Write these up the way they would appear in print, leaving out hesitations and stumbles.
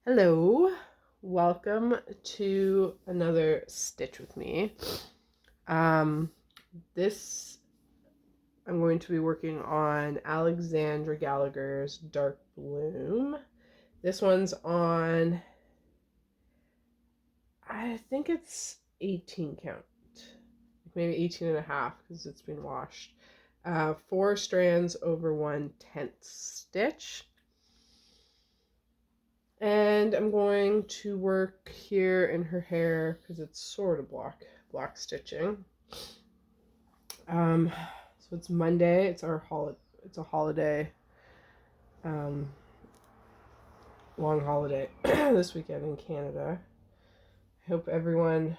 Hello, welcome to another Stitch with me. Um, this I'm going to be working on Alexandra Gallagher's Dark Bloom. This one's on, I think it's 18 count, maybe 18 and a half because it's been washed. 4 strands over 1/10 stitch. And I'm going to work here in her hair because it's sort of block stitching. So it's Monday. It's our holiday. It's a holiday, um, long holiday this weekend in Canada. I hope everyone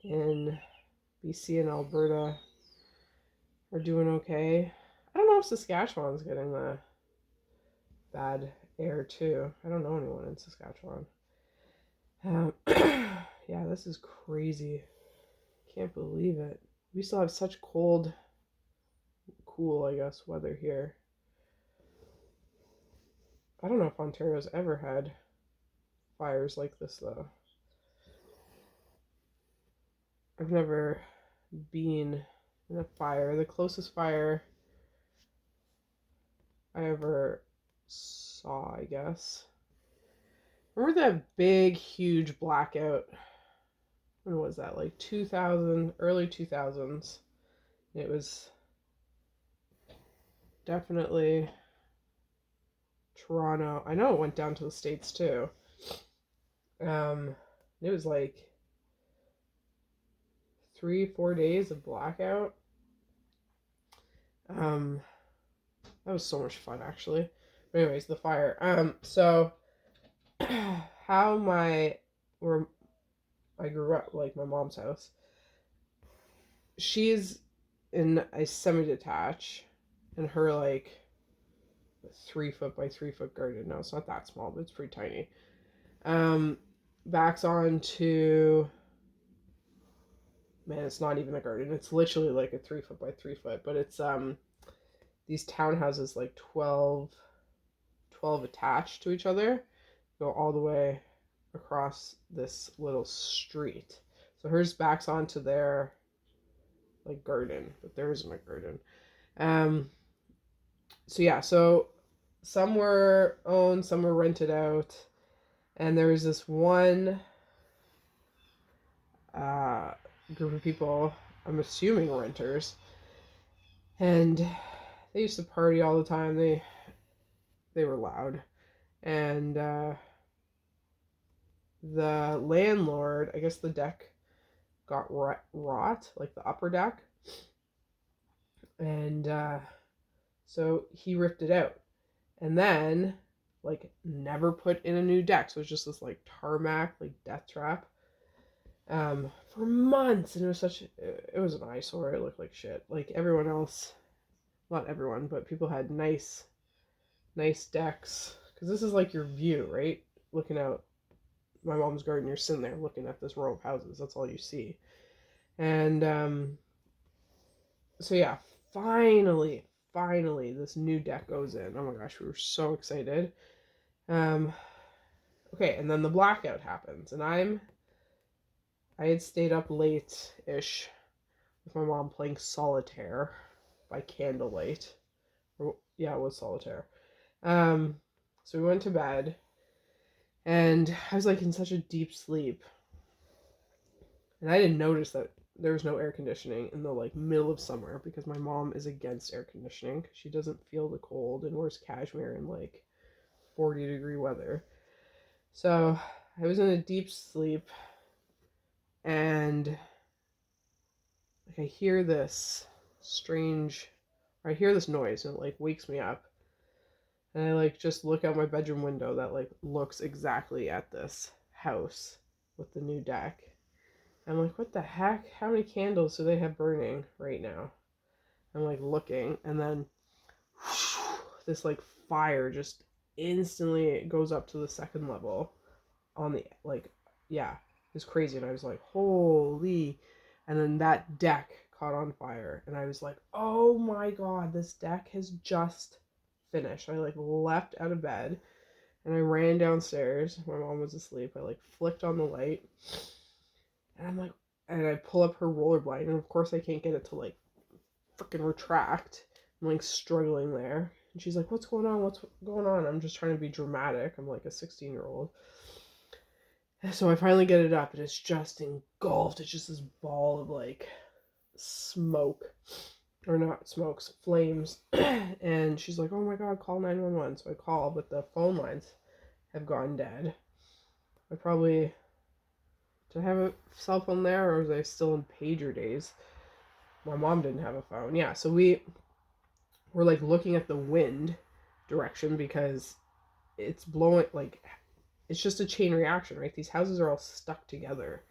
in BC and Alberta are doing okay. I don't know if Saskatchewan's getting the bad air too. I don't know anyone in Saskatchewan. Yeah, this is crazy. Can't believe it. We still have such cool, I guess, weather here. I don't know if Ontario's ever had fires like this, though. I've never been in a fire. The closest fire I ever saw, I guess. Remember that big, huge blackout? When was that? Like 2000, early 2000s. It was definitely Toronto. I know it went down to the States too. It was like 3, 4 days of blackout. Um, that was so much fun actually. But anyways, the fire. So how where I grew up, like my mom's house. She's in a semi-detached, and her like 3 foot by 3 foot garden. No, it's not that small, but it's pretty tiny. Um, Backs onto, man, it's not even a garden. It's literally like a 3 foot by 3 foot, but it's these townhouses like 12 attached to each other, go all the way across this little street. So hers backs onto their like garden, but there isn't a garden. Um, so yeah, so some were owned, some were rented out, and there was this one uh, group of people. I'm assuming renters, and they used to party all the time. They were loud, and the landlord, I guess the deck got rot, like the upper deck, and so he ripped it out, and then like never put in a new deck. So it was just this like tarmac, like death trap, for months, and it was an eyesore. It looked like shit. Like everyone else, not everyone, but people had nice decks because this is like your view, right? Looking out my mom's garden, you're sitting there looking at this row of houses. That's all you see. And so yeah, finally, this new deck goes in. Oh my gosh, we were so excited. Um, okay, and then the blackout happens, and I had stayed up late ish with my mom playing solitaire by candlelight. Yeah, it was solitaire. Um, so we went to bed, and I was like in such a deep sleep, and I didn't notice that there was no air conditioning in the like middle of summer because my mom is against air conditioning. She doesn't feel the cold and wears cashmere in like 40-degree weather. So I was in a deep sleep, and like I hear this I hear this noise, and it like wakes me up. And I like just look out my bedroom window that like looks exactly at this house with the new deck. I'm like, what the heck? How many candles do they have burning right now? I'm like looking, and then this like fire just instantly goes up to the second level on the like, yeah, it's crazy. And I was like, holy. And then that deck caught on fire, and I was like, oh my god, this deck has just finished. I like leapt out of bed, And I ran downstairs. My mom was asleep. I like flicked on the light, and I'm like, and I pull up her roller blind, and of course I can't get it to like freaking retract. I'm like struggling there. And she's like, "What's going on? What's going on?" I'm just trying to be dramatic. I'm like a 16-year-old. So I finally get it up, and it's just engulfed. It's just this ball of like smoke, or not smokes, flames. And she's like, "Oh my god, call 911." So I call, but the phone lines have gone dead. I probably, did I have a cell phone there, or was I still in pager days? My mom didn't have a phone. Yeah, so we were like looking at the wind direction because it's blowing, like, it's just a chain reaction, right? These houses are all stuck together.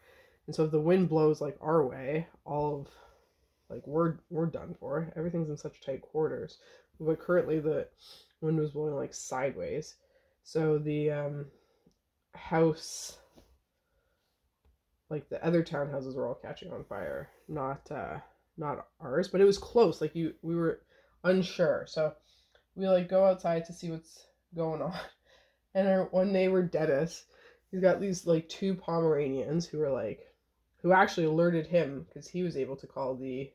And so if the wind blows like our way, all of like we're done for. Everything's in such tight quarters. But currently the wind was blowing like sideways. So the house, like the other townhouses were all catching on fire, not ours, but it was close. Like we were unsure. So we like go outside to see what's going on. And our one neighbor Dennis, he's got these like two Pomeranians who actually alerted him because he was able to call the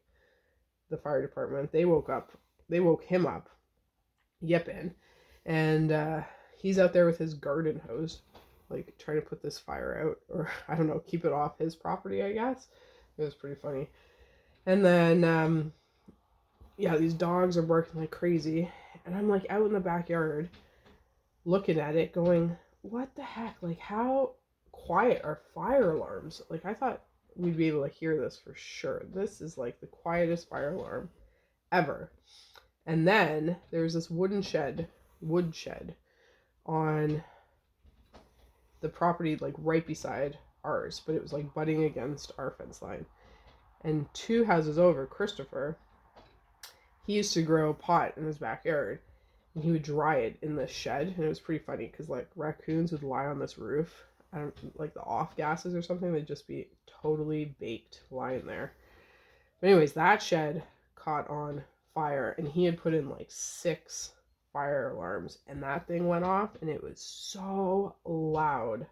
fire department. They woke him up, yipping, and he's out there with his garden hose, like trying to put this fire out, or I don't know, keep it off his property, I guess. It was pretty funny. And then yeah, these dogs are barking like crazy, and I'm like out in the backyard looking at it going, what the heck? Like, how quiet are fire alarms? Like, I thought we'd be able to hear this for sure. This is like the quietest fire alarm ever. And then there's this wood shed on the property like right beside ours, but it was like butting against our fence line. And two houses over, Christopher, he used to grow pot in his backyard, and he would dry it in the shed, and it was pretty funny because like raccoons would lie on this roof. I don't like the off gases or something. They'd just be totally baked lying there. But anyways, that shed caught on fire, and he had put in like 6 fire alarms, and that thing went off, and it was so loud.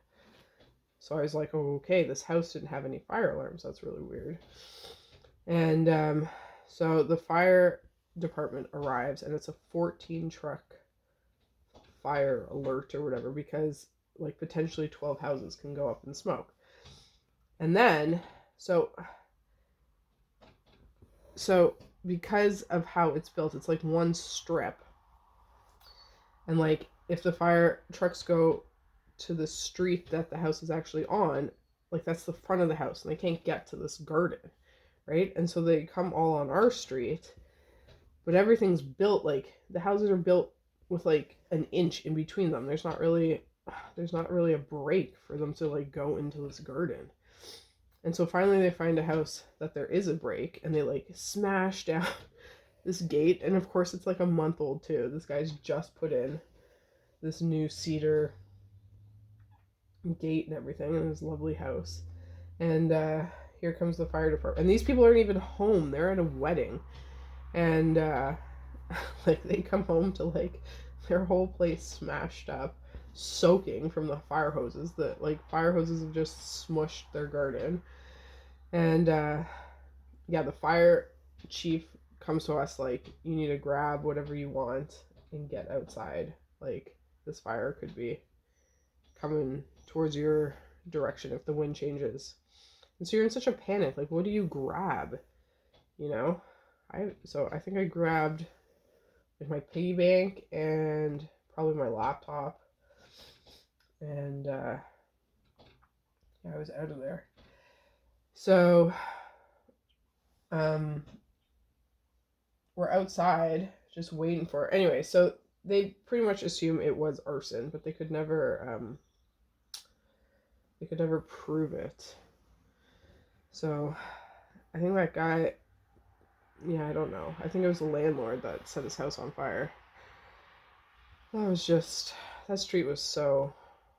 So I was like, oh, okay, this house didn't have any fire alarms. That's really weird. And so the fire department arrives, and it's a 14 truck fire alert or whatever, because like potentially 12 houses can go up in smoke. And then so because of how it's built, it's like one strip, and like if the fire trucks go to the street that the house is actually on, like that's the front of the house, and they can't get to this garden, right? And so they come all on our street, but everything's built, like the houses are built with like an inch in between them. There's not really a break for them to like go into this garden. And so finally they find a house that there is a break, and they like smash down this gate, and of course it's like a month old too. This guy's just put in this new cedar gate and everything in his lovely house. And here comes the fire department. And these people aren't even home. They're at a wedding. And like they come home to like their whole place smashed up, soaking from the fire hoses. The like fire hoses have just smushed their garden. And yeah, the fire chief comes to us like, you need to grab whatever you want and get outside. Like this fire could be coming towards your direction if the wind changes. And so you're in such a panic. Like, what do you grab? You know? I think I grabbed like my piggy bank and probably my laptop. And yeah, I was out of there. So we're outside just waiting for it. Anyway, so they pretty much assume it was arson, but they could never prove it. So I think that guy, yeah, I don't know. I think it was the landlord that set his house on fire. That street was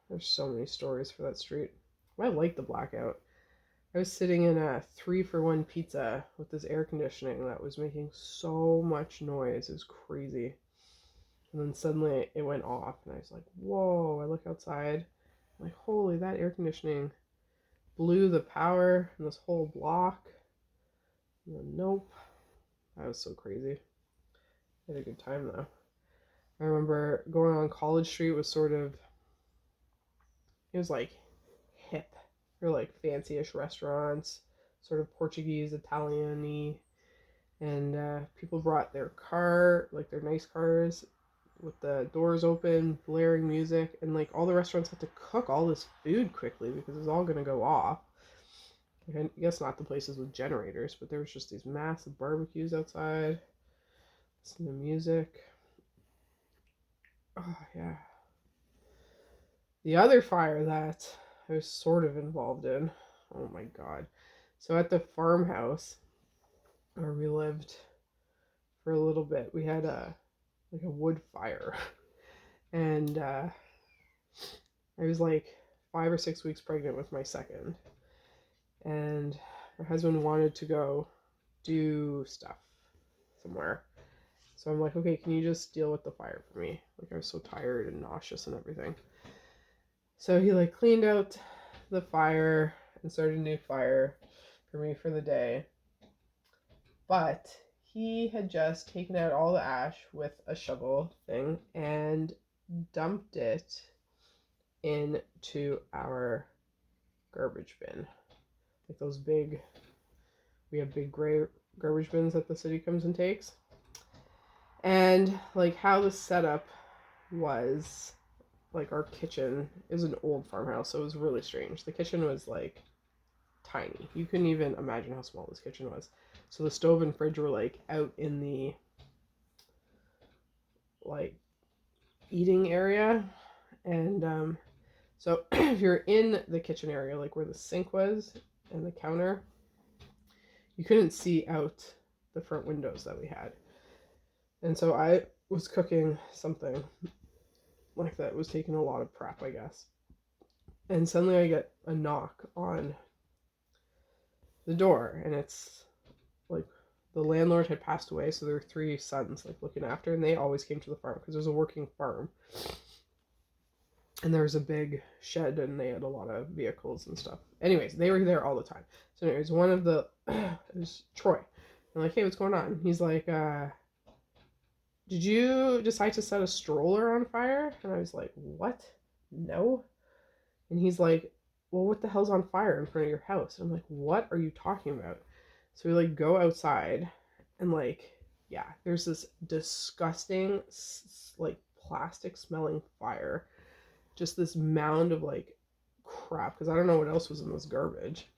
there's so many stories for that street. I like the blackout. I was sitting in a 3-for-1 pizza with this air conditioning that was making so much noise. It was crazy. And then suddenly it went off, and I was like, whoa. I look outside, I'm like, holy, that air conditioning blew the power in this whole block. And then, nope. That was so crazy. I had a good time though. I remember going on College Street was sort of, it was like hip. Or like fancy-ish restaurants, sort of Portuguese, Italian-y. And people brought their car, like their nice cars, with the doors open, blaring music, and like all the restaurants had to cook all this food quickly because it was all gonna go off. I guess not the places with generators, but there was just these massive barbecues outside. Listen to music. Oh yeah. The other fire that I was sort of involved in. Oh my god. So at the farmhouse where we lived for a little bit, we had a wood fire. And I was like 5 or 6 weeks pregnant with my second. And my husband wanted to go do stuff somewhere. So I'm like, okay, can you just deal with the fire for me? Like, I was so tired and nauseous and everything. So he like cleaned out the fire and started a new fire for me for the day. But he had just taken out all the ash with a shovel thing and dumped it into our garbage bin. Like those big, we have big gray garbage bins that the city comes and takes. And like how the setup was, like our kitchen is an old farmhouse, so it was really strange. The kitchen was like tiny. You couldn't even imagine how small this kitchen was. So the stove and fridge were like out in the like eating area. And so if you're in the kitchen area, like where the sink was and the counter, you couldn't see out the front windows that we had. And so I was cooking something like that. It was taking a lot of prep, I guess. And suddenly I get a knock on the door, and it's like the landlord had passed away, so there were 3 sons like looking after, and they always came to the farm because there's a working farm. And there was a big shed, and they had a lot of vehicles and stuff. Anyways, they were there all the time. So anyways, one of the, it was Troy. I'm like, hey, what's going on? He's like, did you decide to set a stroller on fire? And I was like, what? No. And he's like, well, what the hell's on fire in front of your house? And I'm like, what are you talking about? So we like go outside, and like, yeah, there's this disgusting, like plastic smelling fire. Just this mound of like crap, because I don't know what else was in this garbage.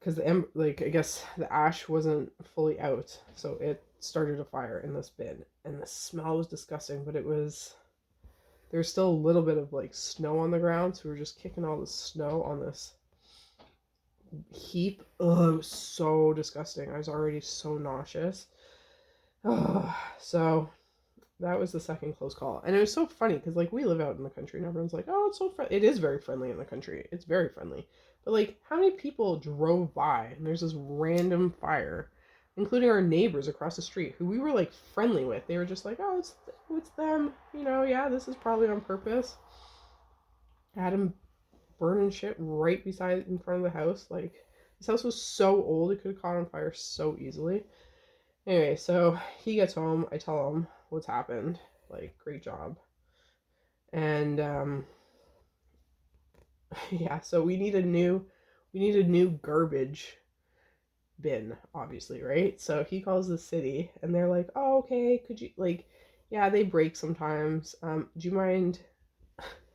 Because like I guess the ash wasn't fully out, so it started a fire in this bin, and the smell was disgusting. But there's still a little bit of like snow on the ground, so we were just kicking all the snow on this heap. Oh, it was so disgusting. I was already so nauseous. Oh, so that was the second close call. And it was so funny because like we live out in the country and everyone's like, oh, it's so friendly. It is very friendly in the country. It's very friendly. But like, how many people drove by and there's this random fire, including our neighbors across the street who we were like friendly with. They were just like, oh, it's them. You know, yeah, this is probably on purpose. I had them burning shit right beside in front of the house. Like, this house was so old, it could have caught on fire so easily. Anyway, so he gets home. I tell him what's happened. Like, great job. And yeah, so we need a new garbage bin, obviously, right? So he calls the city, and they're like, oh, okay, could you, like, yeah, they break sometimes. Do you mind?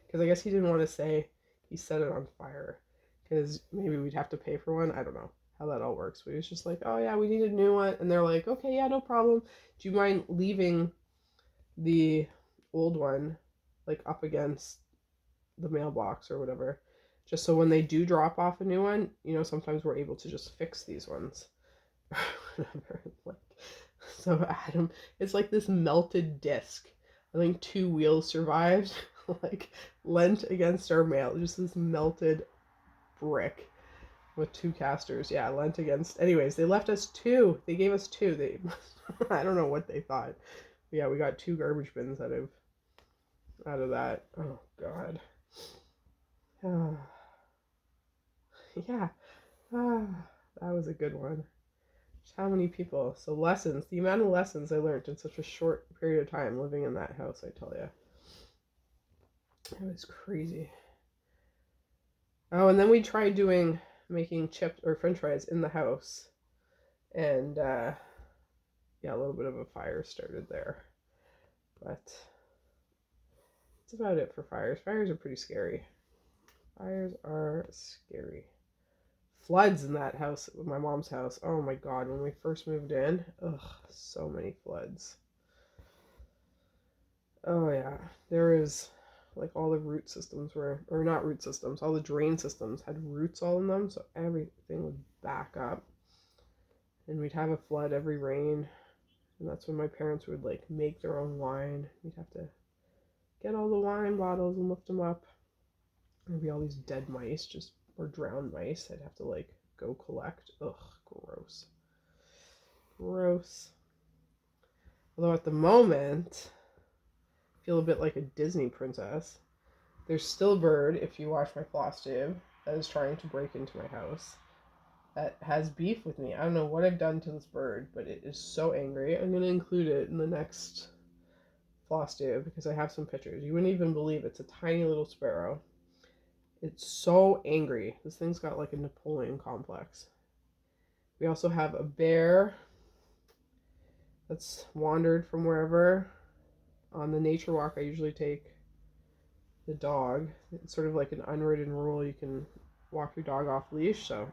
Because I guess he didn't want to say he set it on fire, because maybe we'd have to pay for one. I don't know how that all works, but he was just like, oh yeah, we need a new one. And they're like, okay, yeah, no problem. Do you mind leaving the old one like up against the mailbox or whatever, just so when they do drop off a new one, you know, sometimes we're able to just fix these ones. Whatever. Like, so Adam, it's like this melted disc. I think 2 wheels survived, like lent against our mail. Just this melted brick with 2 casters. Yeah, lent against. Anyways, they left us 2. They gave us 2. They, I don't know what they thought, Yeah, we got 2 garbage bins out of that. Oh God. Yeah. Ah, that was a good one. Just how many people? So lessons. The amount of lessons I learned in such a short period of time living in that house, I tell you. That was crazy. Oh, and then we tried making chips or French fries in the house, and yeah, a little bit of a fire started there. But that's about it for fires. Fires are pretty scary. Fires are scary. Floods in that house, my mom's house. Oh my God, when we first moved in, ugh, so many floods. Oh yeah, there is like all the root systems were, or not root systems, all the drain systems had roots all in them, so everything would back up. And we'd have a flood every rain, and that's when my parents would like make their own wine. We'd have to get all the wine bottles and lift them up. There'd be all these dead mice, just or drowned mice. I'd have to like go collect. Ugh, gross. Gross. Although at the moment, I feel a bit like a Disney princess. There's still a bird, if you watch my floss tube, that is trying to break into my house. That has beef with me. I don't know what I've done to this bird, but it is so angry. I'm going to include it in the next floss tube because I have some pictures. You wouldn't even believe it's a tiny little sparrow. It's so angry. This thing's got like a Napoleon complex. We also have a bear that's wandered from wherever. On the nature walk, I usually take the dog. It's sort of like an unwritten rule. You can walk your dog off leash. So,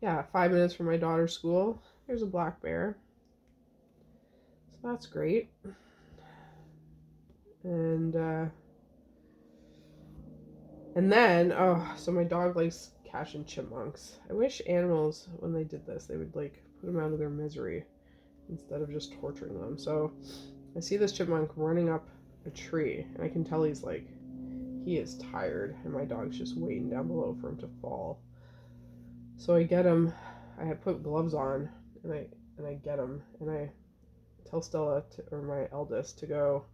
yeah, 5 minutes from my daughter's school, there's a black bear. So that's great. And then, oh, so my dog likes catching chipmunks. I wish animals, when they did this, they would like put them out of their misery instead of just torturing them. So I see this chipmunk running up a tree, and I can tell he is tired, and my dog's just waiting down below for him to fall. So I get him. I had put gloves on, and I get him, and I tell Stella or my eldest to go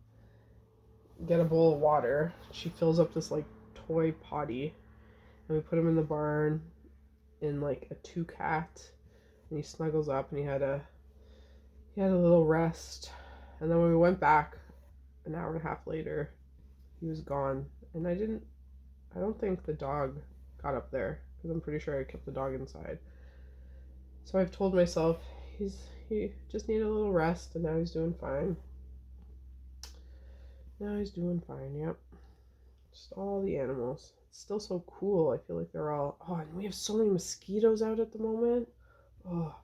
get a bowl of water. She fills up this like toy potty, and we put him in the barn in like a 2-cat, and he snuggles up, and he had a little rest, and then when we went back an hour and a half later, he was gone, and I don't think the dog got up there because I'm pretty sure I kept the dog inside. So I've told myself he just needed a little rest, and now he's doing fine. Yep. Just all the animals. It's still so cool. I feel like they're all. Oh, and we have so many mosquitoes out at the moment. Oh,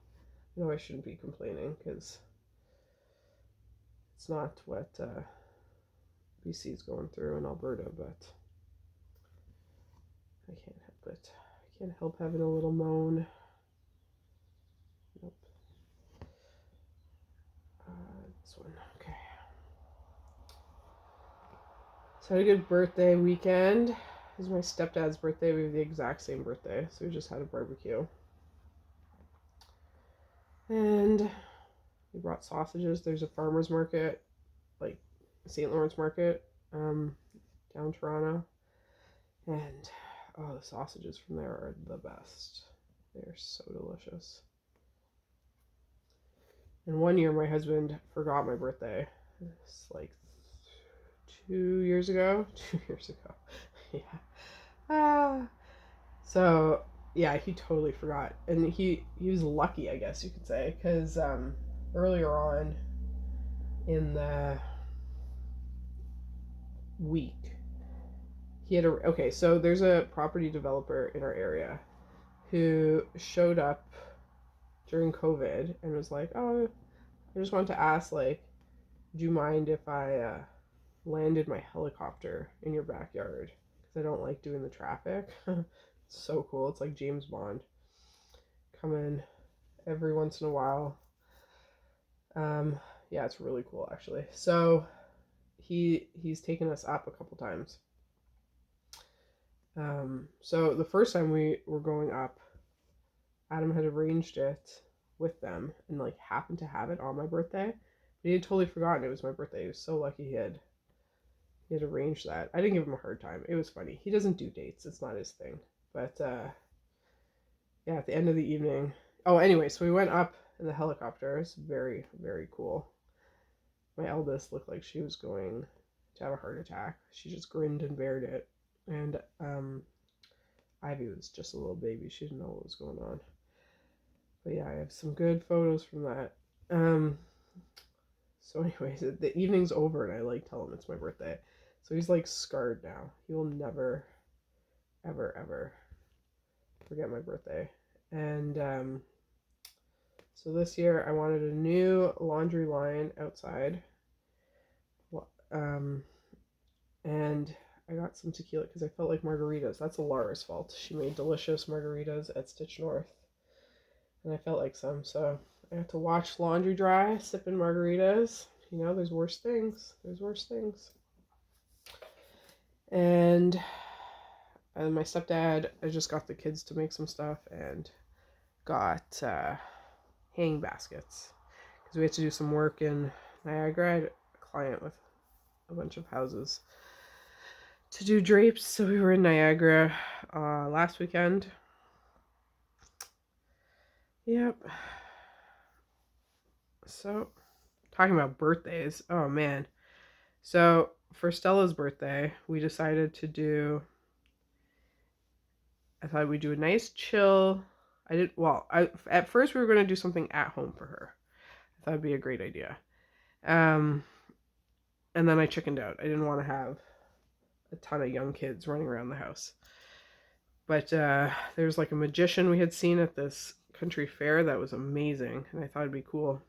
no, I shouldn't be complaining because it's not what BC's going through in Alberta, but I can't help it. I can't help having a little moan. Nope. This one. Okay. So I had a good birthday weekend. This is my stepdad's birthday. We have the exact same birthday, so we just had a barbecue. And we brought sausages. There's a farmer's market, like St. Lawrence Market, down Toronto. And oh, the sausages from there are the best. They're so delicious. And one year my husband forgot my birthday. It's like 2 years ago. 2 years ago. Yeah. So yeah, he totally forgot, and he was lucky, I guess you could say, because earlier on in the week so there's a property developer in our area who showed up during COVID and was like, oh, I just wanted to ask, like, do you mind if I landed my helicopter in your backyard? Because I don't like doing the traffic. It's so cool. It's like James Bond. Come in every once in a while. Yeah, it's really cool, actually. So he's taken us up a couple times. So the first time we were going up, Adam had arranged it with them and like happened to have it on my birthday. But he had totally forgotten it was my birthday. He was so lucky he had arranged that. I didn't give him a hard time. It was funny. He doesn't do dates. It's not his thing. But yeah, at the end of the evening. Oh, anyway, so we went up in the helicopter. It's very, very cool. My eldest looked like she was going to have a heart attack. She just grinned and bared it. And Ivy was just a little baby. She didn't know what was going on. But yeah, I have some good photos from that. So anyways, the evening's over and I like tell him it's my birthday. So he's like scarred now. He will never, ever, ever forget my birthday. And so this year I wanted a new laundry line outside. And I got some tequila because I felt like margaritas. That's Alara's fault. She made delicious margaritas at Stitch North. And I felt like some. So I had to watch laundry dry, sipping margaritas. You know, there's worse things. There's worse things. And my stepdad, I just got the kids to make some stuff and got hanging baskets. Because we had to do some work in Niagara. I had a client with a bunch of houses to do drapes. So we were in Niagara last weekend. Yep. So, talking about birthdays. Oh, man. So, for Stella's birthday, we decided to do... I thought we'd do a nice chill... at first we were going to do something at home for her. I thought it'd be a great idea. And then I chickened out. I didn't want to have a ton of young kids running around the house. But there's like a magician we had seen at this country fair that was amazing. And I thought it'd be cool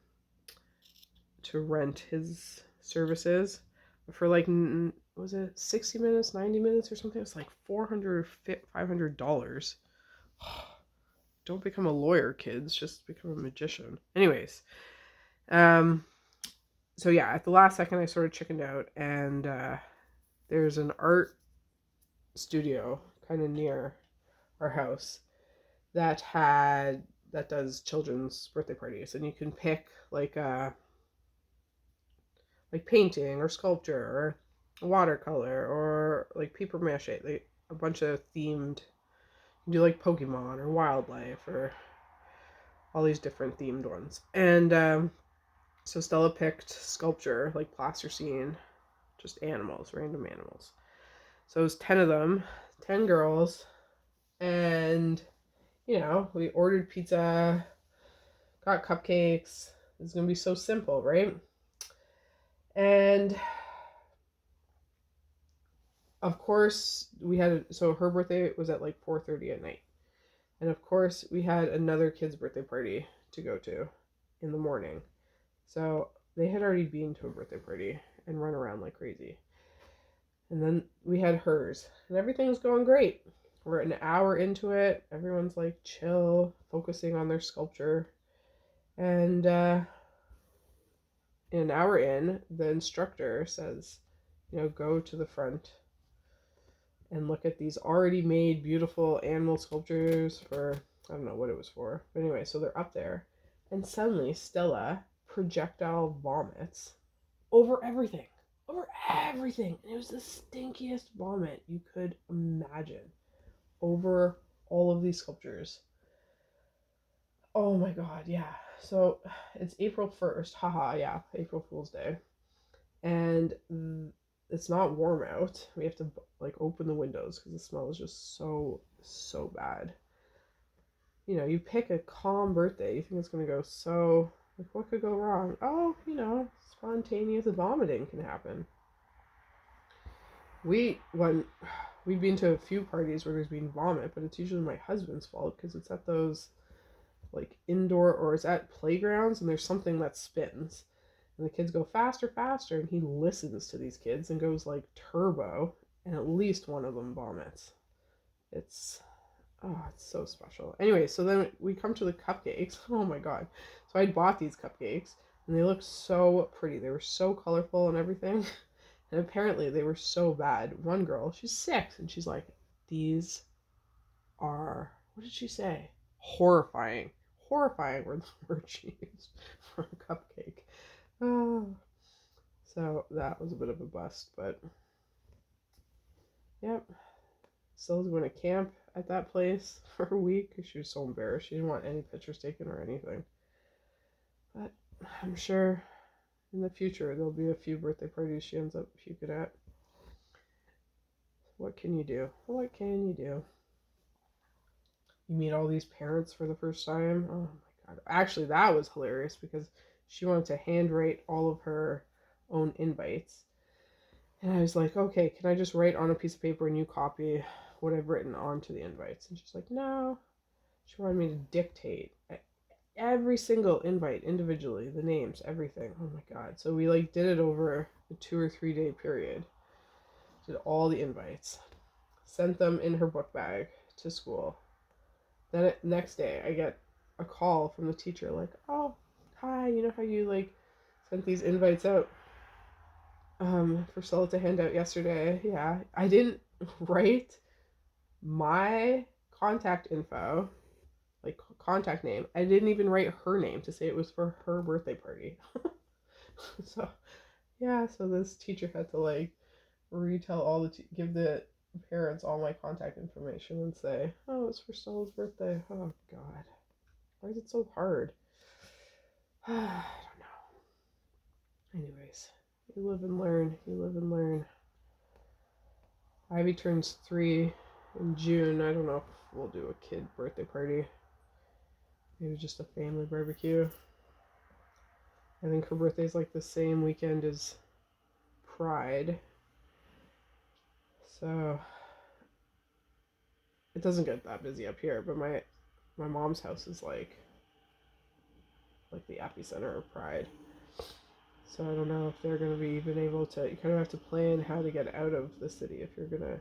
to rent his services for like, was it 60 minutes, 90 minutes or something? It was like $400, $500. Don't become a lawyer, kids. Just become a magician. Anyways, so yeah, at the last second I sort of chickened out, and there's an art studio kind of near our house that does children's birthday parties, and you can pick like painting or sculpture or watercolor or like paper mache, like a bunch of themed. You do like Pokemon or wildlife or all these different themed ones. And so Stella picked sculpture, like plasticine, just animals, random animals. So it was 10 of them, 10 girls, and you know, we ordered pizza, got cupcakes. It's gonna be so simple, right? And of course we had, so her birthday was at like 4:30 at night, and of course we had another kid's birthday party to go to in the morning. So they had already been to a birthday party and run around like crazy. And then we had hers, and everything's going great. We're an hour into it. Everyone's like chill, focusing on their sculpture. And an hour in, the instructor says, you know, go to the front and look at these already made beautiful animal sculptures for, I don't know what it was for. But anyway, so they're up there. And suddenly Stella projectile vomits over everything. Over everything. And it was the stinkiest vomit you could imagine over all of these sculptures. Oh my god, yeah. So it's April 1st. Haha, yeah, April Fool's Day. And it's not warm out. We have to like open the windows because the smell is just so bad. You know, you pick a calm birthday, you think it's going to go so, like, what could go wrong? Oh, you know, spontaneous vomiting can happen. We've been to a few parties where there's been vomit, but it's usually my husband's fault because it's at those like indoor, or it's at playgrounds, and there's something that spins and the kids go faster, faster, and he listens to these kids and goes like turbo, and at least one of them vomits. It's so special. Anyway, so then we come to the cupcakes. Oh my god. So I bought these cupcakes and they looked so pretty. They were so colorful and everything. And apparently they were so bad. One girl, she's 6, and she's like, these are, what did she say? Horrifying. horrifying were the words she used for a cupcake. Oh. So that was a bit of a bust, but yep. Still going to camp at that place for a week because she was so embarrassed. She didn't want any pictures taken or anything. But I'm sure in the future there'll be a few birthday parties she ends up puking at. What can you do? What can you do? You meet all these parents for the first time. Oh my god. Actually, that was hilarious because she wanted to handwrite all of her own invites. And I was like, okay, can I just write on a piece of paper and you copy what I've written onto the invites? And she's like, no. She wanted me to dictate every single invite individually, the names, everything. Oh my god. So we like did it over a 2 or 3 day period. Did all the invites. Sent them in her book bag to school. Then next day I get a call from the teacher like, oh, hi, you know how you like sent these invites out for Stella to hand out yesterday? Yeah. I didn't write my contact info, like contact name. I didn't even write her name to say it was for her birthday party. So yeah, so this teacher had to like retell all the give the parents all my contact information and say, oh, it's for Stella's birthday. Oh god, why is it so hard? I don't know. Anyways, you live and learn. You live and learn. Ivy turns 3 in June. I don't know if we'll do a kid birthday party. Maybe just a family barbecue. I think her birthday's like the same weekend as Pride. So it doesn't get that busy up here, but my mom's house is like the epicenter of Pride. So I don't know if they're going to be even able to. You kind of have to plan how to get out of the city if you're going to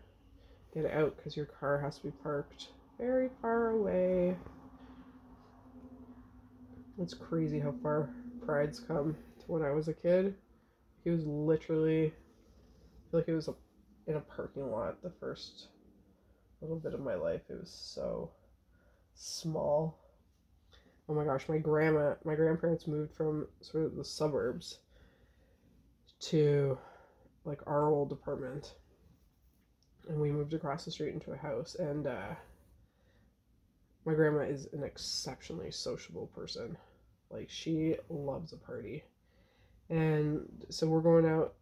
get out, because your car has to be parked very far away. It's crazy how far Pride's come to when I was a kid. It was literally, I feel like it was in a parking lot the first little bit of my life. It was so small. Oh my gosh, my grandparents moved from sort of the suburbs to like our old apartment, and we moved across the street into a house. And my grandma is an exceptionally sociable person. Like, she loves a party, and so we're going out.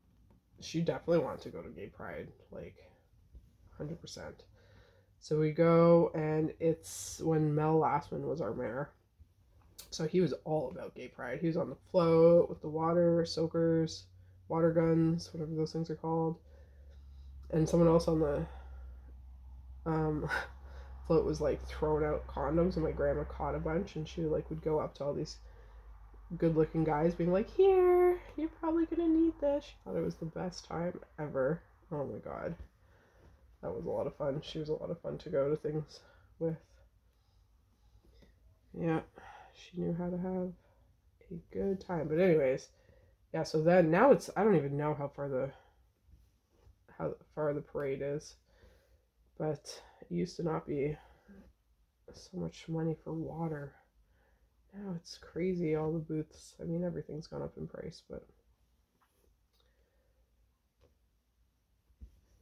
She definitely wanted to go to gay pride, like 100%. So we go, and it's when Mel Lastman was our mayor. So he was all about gay pride. He was on the float with the water soakers, water guns, whatever those things are called. And someone else on the float was like throwing out condoms, and my grandma caught a bunch, and she like would go up to all these good-looking guys being like, here, you're probably gonna need this. She thought it was the best time ever. Oh my god. That was a lot of fun. She was a lot of fun to go to things with. Yeah, she knew how to have a good time. But anyways, yeah, so then now it's, I don't even know how far the parade is. But it used to not be so much money for water. Now it's crazy, all the booths. I mean, everything's gone up in price, but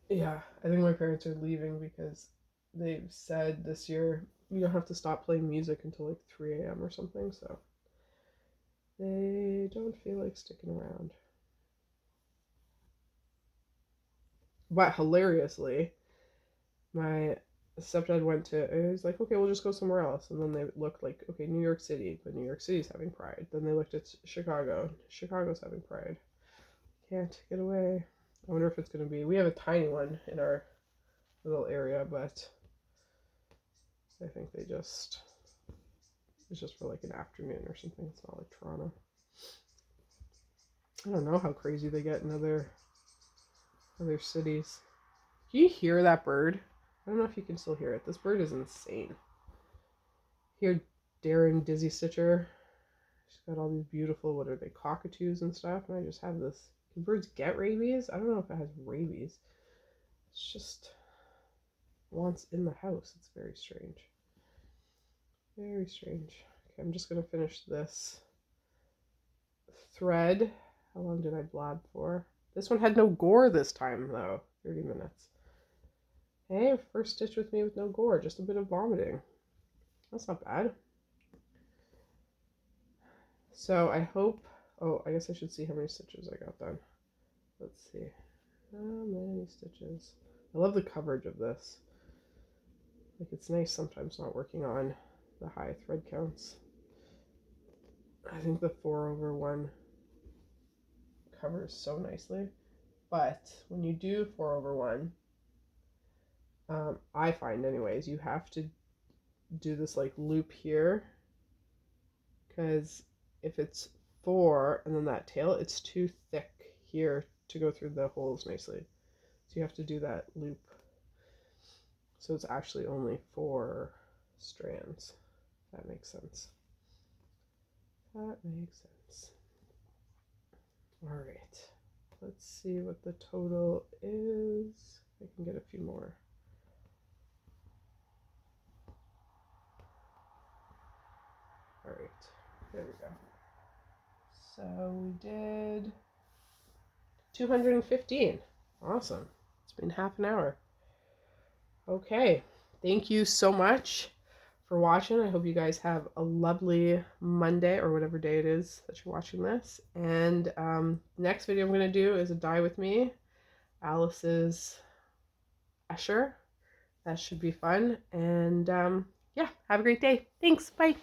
yeah, I think my parents are leaving because they've said this year you don't have to stop playing music until like 3 a.m. or something, so they don't feel like sticking around. But hilariously, my stepdad went to, he was like, okay, we'll just go somewhere else. And then they looked like, okay, New York City, but New York City's having Pride. Then they looked at Chicago. Chicago's having Pride. Can't get away. I wonder if it's going to be, we have a tiny one in our little area, but I think it's just for like an afternoon or something. It's not like Toronto. I don't know how crazy they get in other cities. Can you hear that bird? I don't know if you can still hear it. This bird is insane. Here, Darren Dizzy Stitcher. She's got all these beautiful, what are they, cockatoos and stuff. And I just have this. Can birds get rabies? I don't know if it has rabies. It's just wants in the house. It's very strange. Very strange. Okay, I'm just going to finish this thread. How long did I blab for? This one had no gore this time, though. 30 minutes. Hey, first stitch with me with no gore, just a bit of vomiting. That's not bad. So I hope, oh, I guess I should see how many stitches I got done. Let's see. How many stitches? I love the coverage of this. Like, it's nice sometimes not working on the high thread counts. I think the 4/1 covers so nicely. But when you do 4/1, I find anyways, you have to do this like loop here, because if it's 4 and then that tail, it's too thick here to go through the holes nicely. So you have to do that loop. So it's actually only 4 strands. That makes sense. That makes sense. All right. Let's see what the total is. I can get a few more. All right. There we go. So we did 215. Awesome. It's been half an hour. Okay. Thank you so much for watching. I hope you guys have a lovely Monday or whatever day it is that you're watching this. And next video I'm going to do is a die with me, Alice's Escher. That should be fun. And yeah, have a great day. Thanks. Bye.